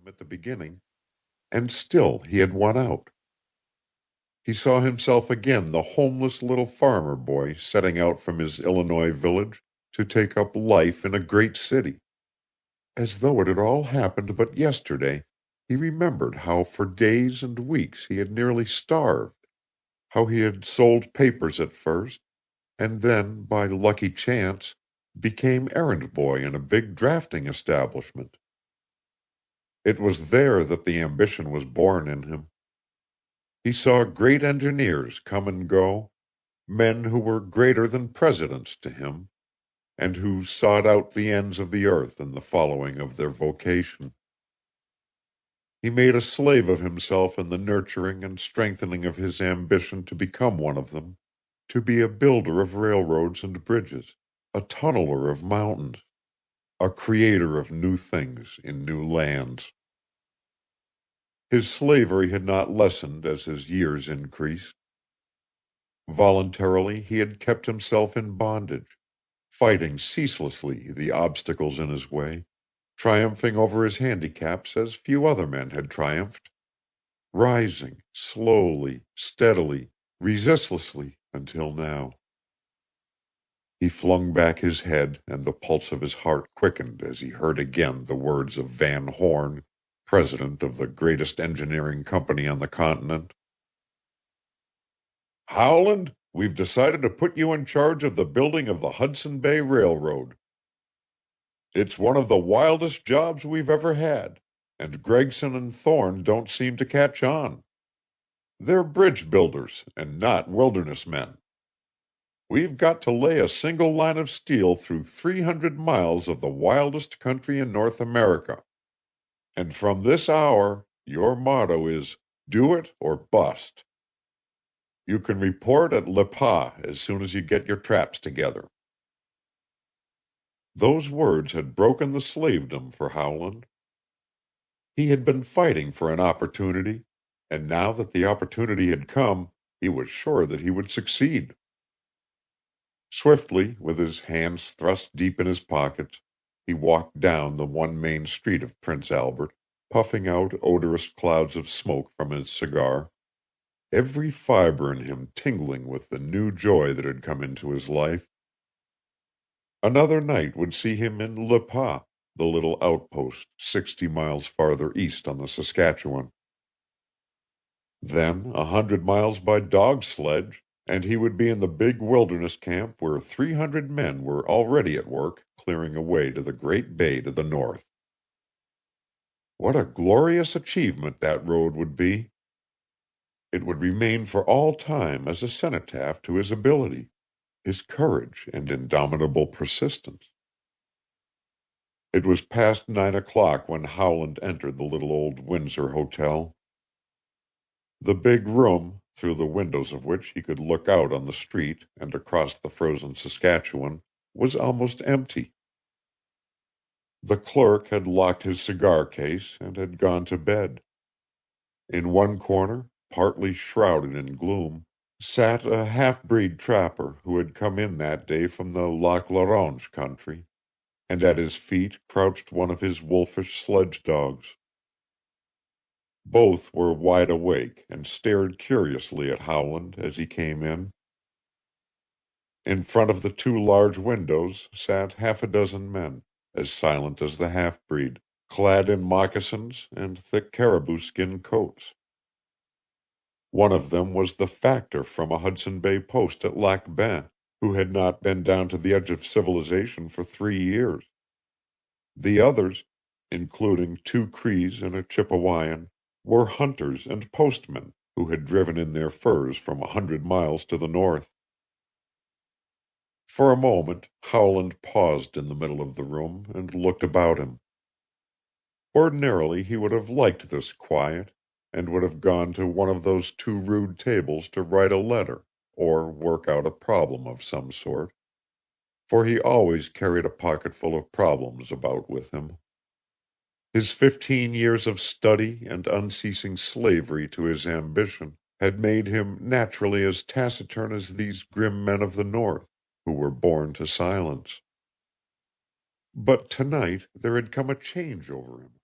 him at the beginning, and still he had won out. He saw himself again the homeless little farmer boy setting out from his Illinois village to take up life in a great city. As though it had all happened but yesterday, he remembered how for days and weeks he had nearly starved, how he had sold papers at first, and then, by lucky chance, became errand boy in a big drafting establishment. It was there that the ambition was born in him. He saw great engineers come and go, men who were greater than presidents to him, and who sought out the ends of the earth in the following of their vocation. He made a slave of himself in the nurturing and strengthening of his ambition to become one of them, to be a builder of railroads and bridges, a tunneler of mountains, a creator of new things in new lands. His slavery had not lessened as his years increased. Voluntarily he had kept himself in bondage, fighting ceaselessly the obstacles in his way, triumphing over his handicaps as few other men had triumphed, rising slowly, steadily, resistlessly, until now. He flung back his head, and the pulse of his heart quickened as he heard again the words of Van Horn, president of the greatest engineering company on the continent. "Howland, we've decided to put you in charge of the building of the Hudson Bay Railroad. It's one of the wildest jobs we've ever had, and Gregson and Thorne don't seem to catch on. They're bridge builders and not wilderness men. We've got to lay a single line of steel through 300 miles of the wildest country in North America. And from this hour, your motto is, 'Do it or bust.' You can report at Le Pas as soon as you get your traps together." Those words had broken the slavedom for Howland. He had been fighting for an opportunity, and now that the opportunity had come, he was sure that he would succeed. Swiftly, with his hands thrust deep in his pockets, he walked down the one main street of Prince Albert, puffing out odorous clouds of smoke from his cigar, every fiber in him tingling with the new joy that had come into his life. Another night would see him in Le Pas, the little outpost 60 miles farther east on the Saskatchewan. Then 100 miles by dog sledge, and he would be in the big wilderness camp where 300 men were already at work clearing a way to the great bay to the north. What a glorious achievement that road would be! It would remain for all time as a cenotaph to his ability, his courage and indomitable persistence. It was past 9 o'clock when Howland entered the little old Windsor Hotel. The big room, through the windows of which he could look out on the street and across the frozen Saskatchewan, was almost empty. The clerk had locked his cigar case and had gone to bed. In one corner, partly shrouded in gloom, sat a half-breed trapper who had come in that day from the Lac La Ronge country, and at his feet crouched one of his wolfish sledge dogs. Both were wide awake and stared curiously at Howland as he came in. In front of the two large windows sat half a dozen men, as silent as the half-breed, clad in moccasins and thick caribou skin coats. One of them was the factor from a Hudson Bay post at Lac Bain, who had not been down to the edge of civilization for 3 years. The others, including 2 Crees and a Chippewayan, were hunters and postmen who had driven in their furs from 100 miles to the north. For a moment Howland paused in the middle of the room and looked about him. Ordinarily he would have liked this quiet, and would have gone to one of those 2 rude tables to write a letter, or work out a problem of some sort, for he always carried a pocketful of problems about with him. His 15 years of study and unceasing slavery to his ambition had made him naturally as taciturn as these grim men of the North, who were born to silence. But tonight there had come a change over him.